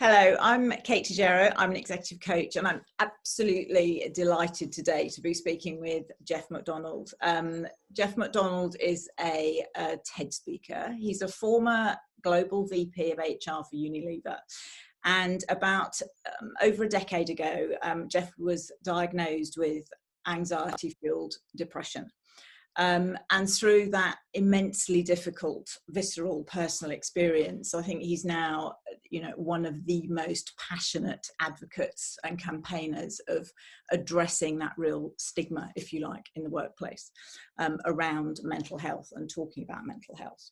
Hello, I'm Kate Tojeiro. I'm an executive coach, and I'm absolutely delighted today to be speaking with Geoff McDonald. Geoff McDonald is a TED speaker. He's a former global VP of HR for Unilever. And about over a decade ago, Geoff was diagnosed with anxiety-fueled depression. And through that immensely difficult, visceral, personal experience, I think he's now, one of the most passionate advocates and campaigners of addressing that real stigma, if you like, in the workplace around mental health and talking about mental health.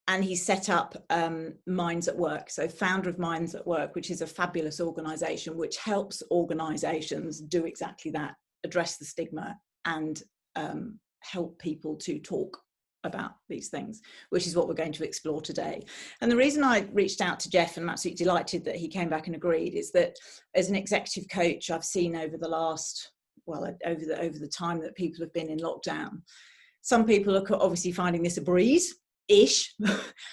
And he set up Minds at Work, so founder of Minds at Work, which is a fabulous organisation which helps organisations do exactly that, address the stigma and help people to talk about these things, which is what we're going to explore today. And the reason I reached out to Geoff, and I'm absolutely delighted that he came back and agreed, is that as an executive coach, I've seen over the last, over the time that people have been in lockdown, some people are obviously finding this a breeze-ish.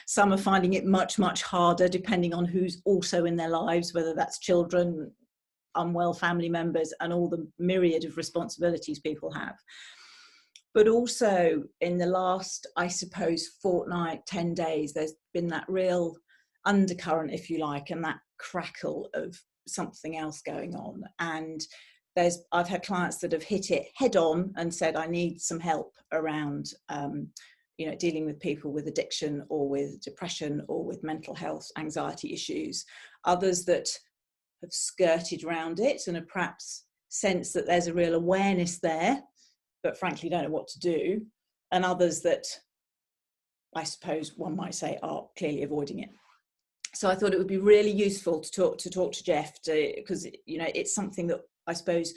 Some are finding it much, much harder, depending on who's also in their lives, whether that's children, unwell family members, and all the myriad of responsibilities people have. But also in the last, I suppose, fortnight, 10 days, there's been that real undercurrent, if you like, and that crackle of something else going on. And I've had clients that have hit it head on and said, I need some help around dealing with people with addiction or with depression or with mental health, anxiety issues. Others that have skirted around it and have perhaps sensed that there's a real awareness there, but frankly don't know what to do. And others that, I suppose one might say, are clearly avoiding it. So I thought it would be really useful to talk to Geoff, because it's something that I suppose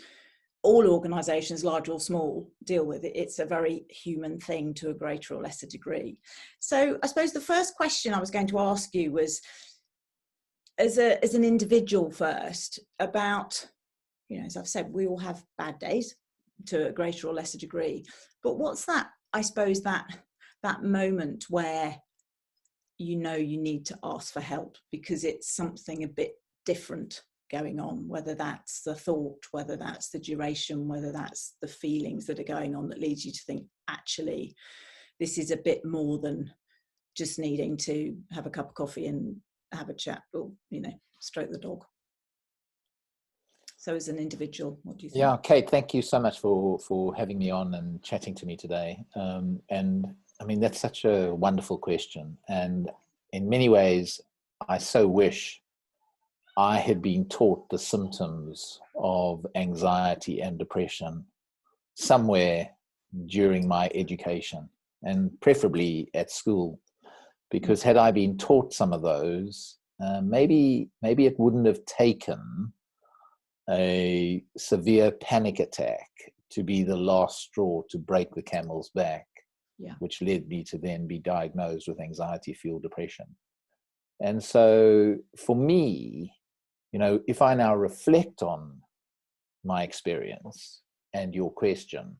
all organisations, large or small, deal with. It's a very human thing to a greater or lesser degree. So I suppose the first question I was going to ask you was, as an individual first, about, as I've said, we all have bad days to a greater or lesser degree. But what's that, I suppose, that moment where you need to ask for help because it's something a bit different going on, whether that's the thought, whether that's the duration, whether that's the feelings that are going on that leads you to think, actually, this is a bit more than just needing to have a cup of coffee and have a chat or, stroke the dog. So as an individual, what do you think? Yeah, Kate, thank you so much for having me on and chatting to me today. And I mean, that's such a wonderful question. And in many ways, I so wish I had been taught the symptoms of anxiety and depression somewhere during my education, and preferably at school, because had I been taught some of those, maybe it wouldn't have taken a severe panic attack to be the last straw to break the camel's back, which led me to then be diagnosed with anxiety-fueled depression. And so for me, if I now reflect on my experience and your question,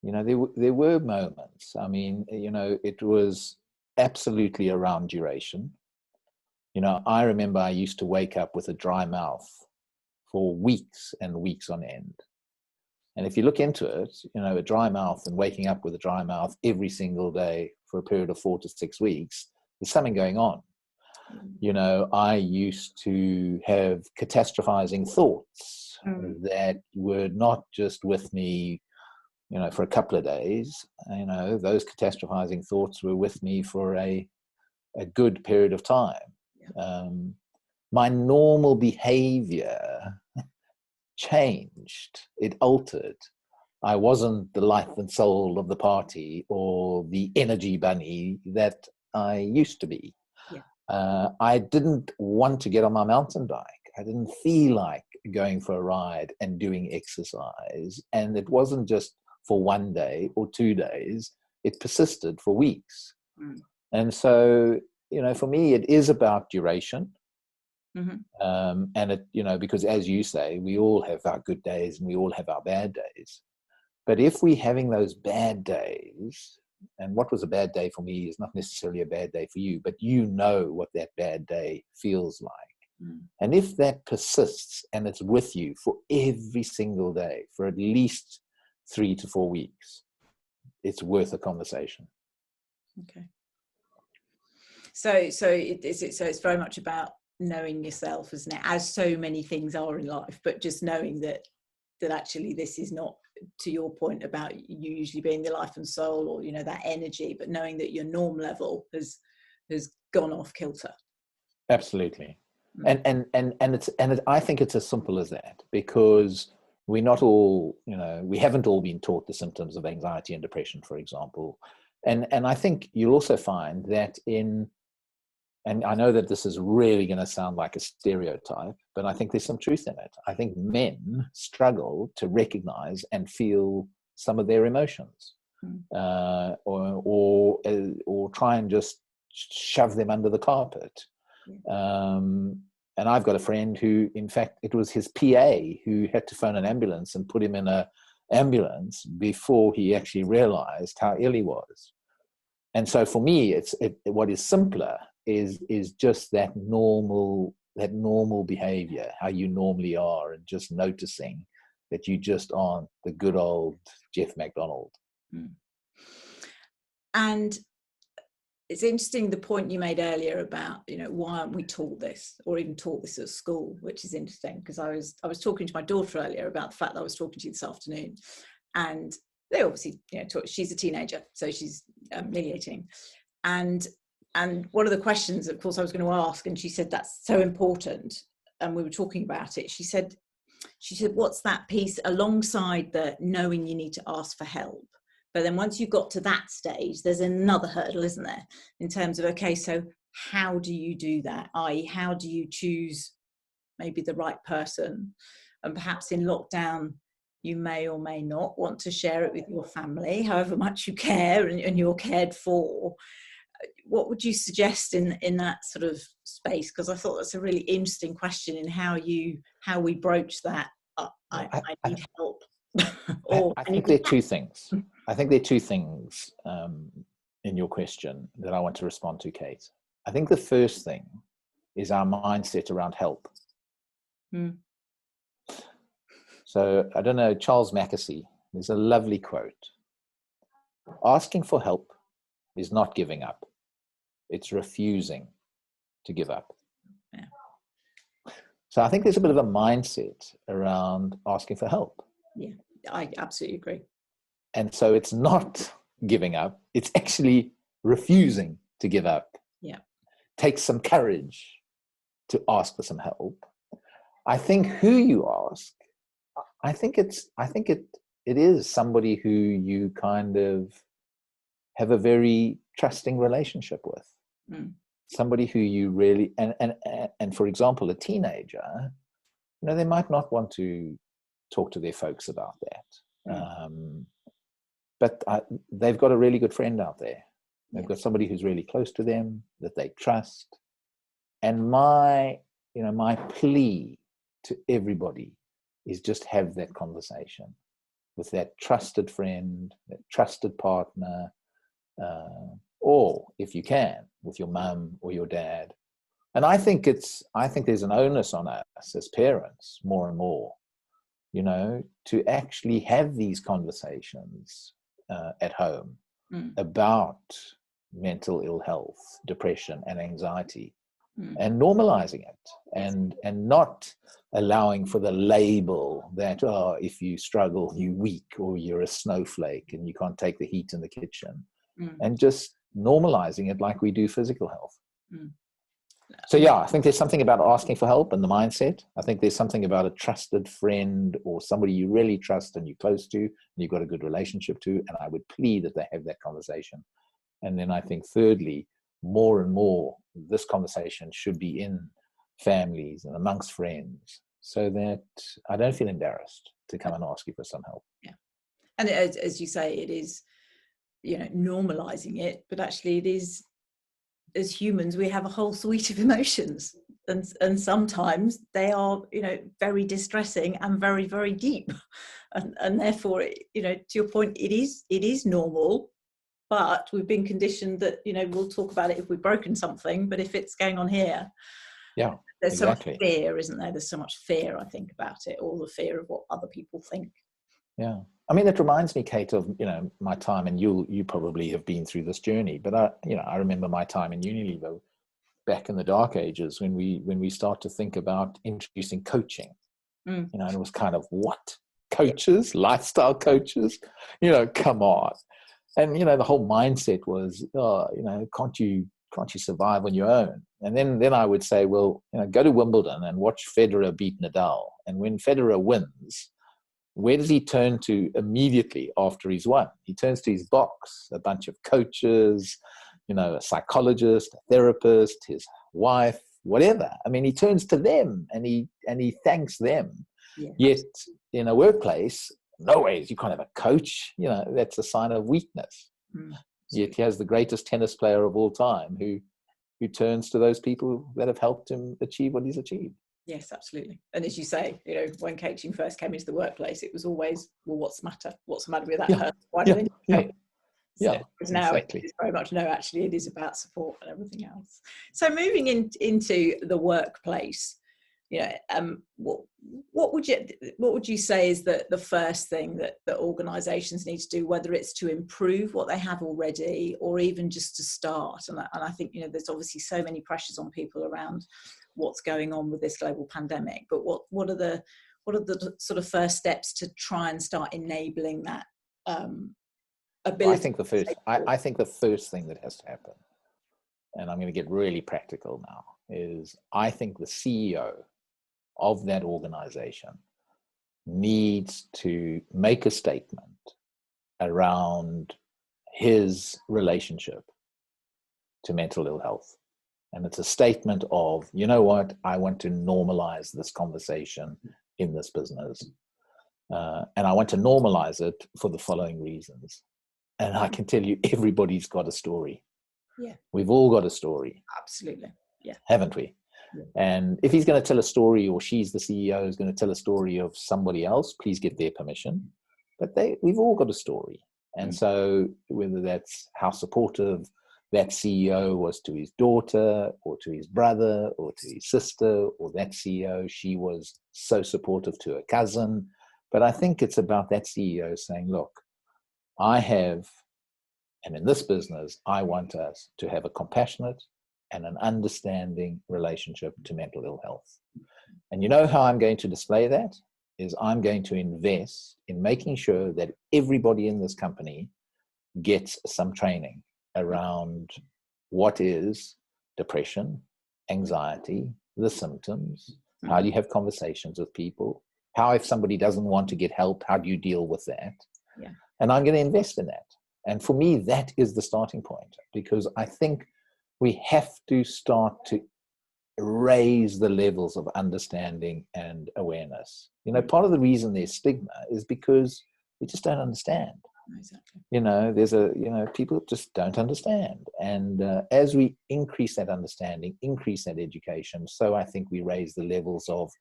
there were moments. I mean, it was absolutely around duration. I remember I used to wake up with a dry mouth for weeks and weeks on end. And if you look into it, a dry mouth and waking up with a dry mouth every single day for a period of 4 to 6 weeks, there's something going on. I used to have catastrophizing thoughts that were not just with me, for a couple of days. Those catastrophizing thoughts were with me for a good period of time. My normal behavior changed. It altered. I wasn't the life and soul of the party or the energy bunny that I used to be. I didn't want to get on my mountain bike. I didn't feel like going for a ride and doing exercise. And it wasn't just for 1 day or 2 days. It persisted for weeks. And so, for me, it is about duration. And it, because as you say, we all have our good days and we all have our bad days. But if we're having those bad days, And what was a bad day for me is not necessarily a bad day for you, but you know what that bad day feels like. And if that persists and it's with you for every single day for at least 3 to 4 weeks, it's worth a conversation. Okay. So it's very much about knowing yourself, isn't it? As so many things are in life, but just knowing that actually this is not, to your point about you usually being the life and soul, or, you know, that energy, but knowing that your norm level has gone off kilter. Absolutely. And I think it's as simple as that, because we're not all, you know, we haven't all been taught the symptoms of anxiety and depression, for example. And I think you'll also find that and I know that this is really going to sound like a stereotype, but I think there's some truth in it. I think men struggle to recognize and feel some of their emotions, or try and just shove them under the carpet. And I've got a friend who, in fact, it was his PA who had to phone an ambulance and put him in an ambulance before he actually realized how ill he was. And so for me, what is simpler is just that normal behavior, how you normally are, and just noticing that you just aren't the good old Geoff McDonald. And it's interesting, the point you made earlier about, you know, why aren't we taught this, or even taught this at school, which is interesting, because I was talking to my daughter earlier about the fact that I was talking to you this afternoon, and they obviously, you know, she's a teenager, so she's nearly 18, and one of the questions, of course, I was going to ask, and she said that's so important, and we were talking about it. She said, what's that piece alongside the knowing you need to ask for help? But then once you've got to that stage, there's another hurdle, isn't there? In terms of, okay, so how do you do that? I.e., how do you choose maybe the right person? And perhaps in lockdown, you may or may not want to share it with your family, however much you care and you're cared for. What would you suggest in that sort of space? Because I thought that's a really interesting question in how we broach that. I need help. I think there are two things. I think there are two things in your question that I want to respond to, Kate. I think the first thing is our mindset around help. So I don't know, Charles Mackesy, there's a lovely quote. Asking for help is not giving up. It's refusing to give up. Yeah. So I think there's a bit of a mindset around asking for help. Yeah, I absolutely agree. And so it's not giving up. It's actually refusing to give up. Yeah. Takes some courage to ask for some help. I think who you ask, I think it is somebody who you kind of have a very trusting relationship with. Somebody who you really, and for example, a teenager, you know, they might not want to talk to their folks about that. But they've got a really good friend out there. They've got somebody who's really close to them, that they trust. And my plea to everybody is just have that conversation with that trusted friend, that trusted partner, or if you can, with your mum or your dad. And I think there's an onus on us as parents, more and more, you know, to actually have these conversations at home about mental ill health, depression, and anxiety, and normalizing it, and not allowing for the label that, oh, if you struggle, you're weak, or you're a snowflake and you can't take the heat in the kitchen, and just normalizing it like we do physical health. So yeah, I think there's something about asking for help and the mindset. I think there's something about a trusted friend or somebody you really trust and you're close to and you've got a good relationship to, and I would plead that they have that conversation. And then I think thirdly, more and more, this conversation should be in families and amongst friends, so that I don't feel embarrassed to come and ask you for some help. Yeah. And as you say, it is, you know, normalizing it, but actually it is, as humans, we have a whole suite of emotions, and sometimes they are, you know, very distressing and very, very deep, and therefore, you know, to your point, it is normal but we've been conditioned that, you know, we'll talk about it if we've broken something, but if it's going on here, Yeah, there's exactly. so much fear, isn't there? There's so much fear, I think, about it, all the fear of what other people think. Yeah. I mean, it reminds me, Kate, of, you know, my time, and you probably have been through this journey, but I remember my time in Unilever back in the dark ages when we start to think about introducing coaching. You know, and it was kind of, what? Coaches, lifestyle coaches, you know, come on. And, you know, the whole mindset was, oh, you know, can't you survive on your own? And then I would say, well, you know, go to Wimbledon and watch Federer beat Nadal. And when Federer wins, where does he turn to immediately after he's won? He turns to his box, a bunch of coaches, you know, a psychologist, a therapist, his wife, whatever. I mean, he turns to them and he thanks them. Yeah. Yet in a workplace, no ways, you can't have a coach. You know, that's a sign of weakness. Yet he has the greatest tennis player of all time who turns to those people that have helped him achieve what he's achieved. Yes, absolutely. And as you say, you know, when coaching first came into the workplace, it was always, well, what's the matter? What's the matter with that person? Why do they need to coach? So now exactly. It's very much, no, actually it is about support and everything else. So moving into the workplace, you know, what would you say is the first thing that organisations need to do, whether it's to improve what they have already or even just to start? And I think, you know, there's obviously so many pressures on people around what's going on with this global pandemic, but what are the sort of first steps to try and start enabling that ability? I think the first thing that has to happen, and I'm going to get really practical now, is I think the CEO of that organization needs to make a statement around his relationship to mental ill health. And it's a statement of, you know what, I want to normalize this conversation in this business. And I want to normalize it for the following reasons. And I can tell you, everybody's got a story. Yeah. We've all got a story. Absolutely. Yeah. Haven't we? Yeah. And if he's going to tell a story, or she's the CEO is going to tell a story of somebody else, please get their permission. But we've all got a story. And so whether that's how supportive that CEO was to his daughter or to his brother or to his sister, or that CEO, she was so supportive to her cousin. But I think it's about that CEO saying, look, and in this business, I want us to have a compassionate and an understanding relationship to mental ill health. And you know how I'm going to display that? Is I'm going to invest in making sure that everybody in this company gets some training around what is depression, anxiety, the symptoms, how do you have conversations with people, how if somebody doesn't want to get help, how do you deal with that? Yeah. And I'm going to invest in that. And for me, that is the starting point, because I think we have to start to raise the levels of understanding and awareness. You know, part of the reason there's stigma is because we just don't understand. Exactly. You know, people just don't understand. And as we increase that understanding, increase that education, so I think we raise the levels of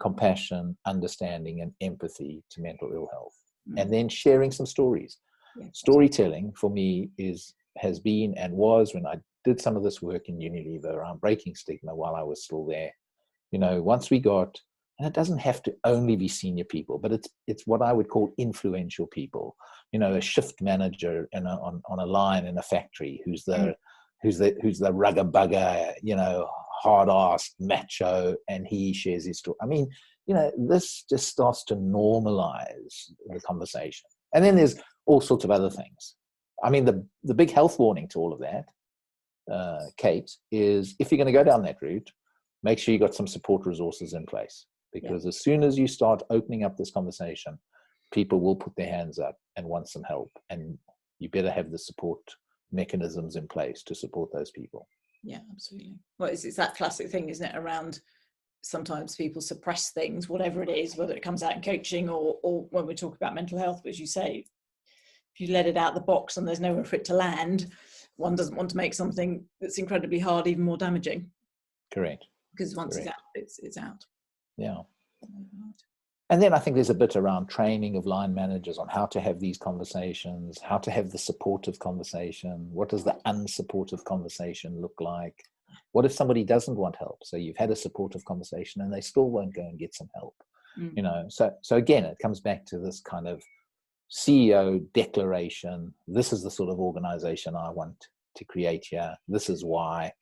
compassion, understanding, and empathy to mental ill health. And then sharing some stories. Yeah. Storytelling for me has been and was, when I did some of this work in Unilever around breaking stigma while I was still there. You know, once we got, and it doesn't have to only be senior people, but it's what I would call influential people. You know, a shift manager on a line in a factory who's the rugger bugger, you know, hard-assed macho, and he shares his story. I mean, you know, this just starts to normalize the conversation. And then there's all sorts of other things. I mean, the big health warning to all of that, Kate, is if you're going to go down that route, make sure you got some support resources in place. Because as soon as you start opening up this conversation, people will put their hands up and want some help. And you better have the support mechanisms in place to support those people. Yeah, absolutely. Well, it's that classic thing, isn't it, around sometimes people suppress things, whatever it is, whether it comes out in coaching or when we talk about mental health, as you say, if you let it out the box and there's nowhere for it to land, one doesn't want to make something that's incredibly hard even more damaging. Correct. Because once it's out, it's out. Yeah. And then I think there's a bit around training of line managers on how to have these conversations, how to have the supportive conversation. What does the unsupportive conversation look like? What if somebody doesn't want help? So you've had a supportive conversation and they still won't go and get some help. You know, so again, it comes back to this kind of CEO declaration. This is the sort of organization I want to create here. This is why.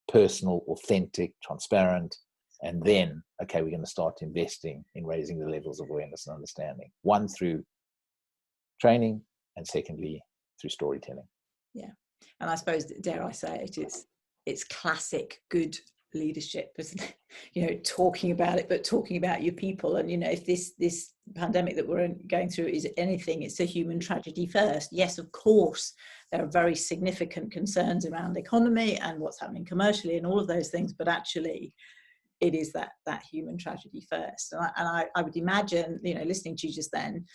Personal, authentic, transparent. And then, okay, we're going to start investing in raising the levels of awareness and understanding. One, through training, and secondly, through storytelling. Yeah. And I suppose, dare I say it, it's classic good leadership, isn't it? You know, talking about it, but talking about your people. And, you know, if this pandemic that we're going through is anything, it's a human tragedy first. Yes, of course, there are very significant concerns around the economy and what's happening commercially and all of those things, but actually it is that human tragedy first. And I would imagine, you know, listening to you just then,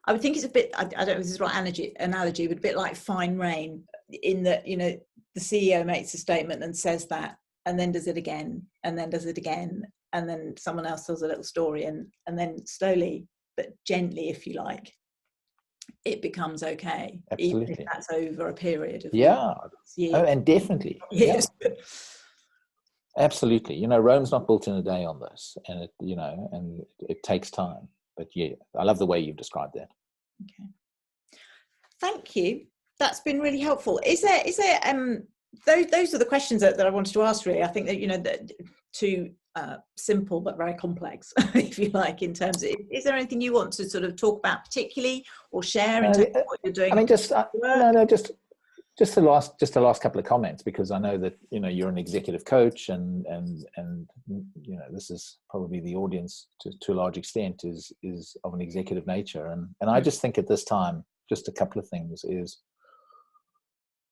I would think it's a bit, I don't know if this is the right analogy, but a bit like fine rain, in that, you know, the CEO makes a statement and says that, and then does it again, and then does it again, and then someone else tells a little story, and then slowly but gently, if you like, it becomes okay. Absolutely. Even if that's over a period of years. Oh, and definitely. Years. Yeah. Absolutely. You know, Rome's not built in a day on this, and it, you know, and it takes time. But yeah, I love the way you've described that. Okay. Thank you. That's been really helpful. Is there those are the questions that I wanted to ask, really. I think that, you know, that too simple but very complex, if you like, in terms of, is there anything you want to sort of talk about particularly or share in terms of what you're doing? I mean, just the last couple of comments, because I know that, you know, you're an executive coach, and you know, this is probably the audience to a large extent is of an executive nature, and I just think at this time, just a couple of things is,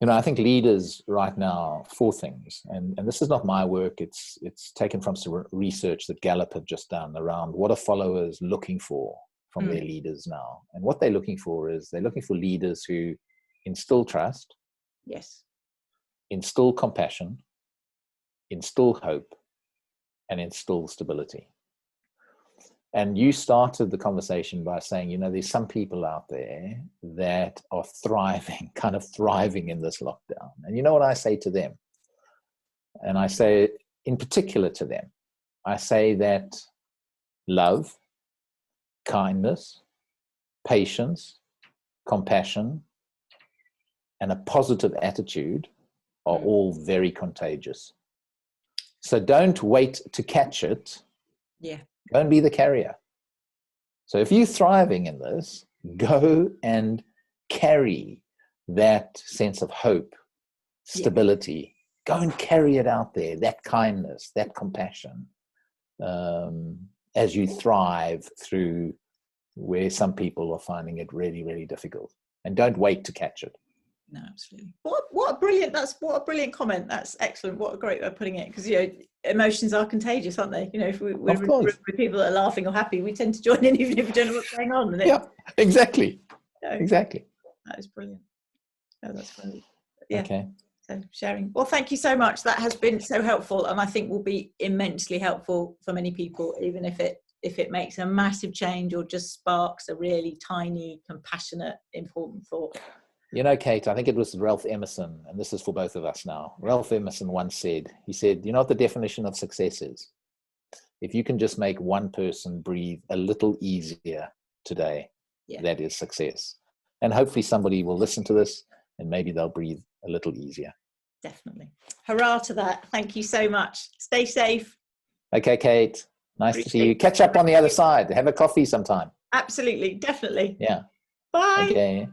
you know, I think leaders right now, 4 things, and this is not my work, it's taken from some research that Gallup have just done around what are followers looking for from their leaders now. And what they're looking for is, they're looking for leaders who instill trust, yes, instill compassion, instill hope, and instill stability. And you started the conversation by saying, you know, there's some people out there that are thriving, kind of thriving in this lockdown. And you know what I say to them? And I say, in particular to them, I say that love, kindness, patience, compassion, and a positive attitude are all very contagious. So don't wait to catch it. Yeah. Go and be the carrier. So if you're thriving in this, go and carry that sense of hope, stability. Yeah. Go and carry it out there, that kindness, that compassion, as you thrive through where some people are finding it really, really difficult. And don't wait to catch it. No, absolutely. What a brilliant comment. That's excellent. What a great way of putting it. Because, you know, emotions are contagious, aren't they? You know, if we're with people that are laughing or happy, we tend to join in even if we don't know what's going on. And yeah, exactly. You know, exactly. That is brilliant. Oh, that's brilliant. Yeah. Okay. So sharing. Well, thank you so much. That has been so helpful, and I think will be immensely helpful for many people, even if it makes a massive change or just sparks a really tiny, compassionate, important thought. You know, Kate, I think it was Ralph Emerson, and this is for both of us now. Ralph Emerson once said, he said, you know what the definition of success is? If you can just make one person breathe a little easier today, that is success. And hopefully somebody will listen to this and maybe they'll breathe a little easier. Definitely. Hurrah to that. Thank you so much. Stay safe. Okay, Kate. Nice to see you. Catch up on the other side. Have a coffee sometime. Absolutely. Definitely. Yeah. Bye. Okay.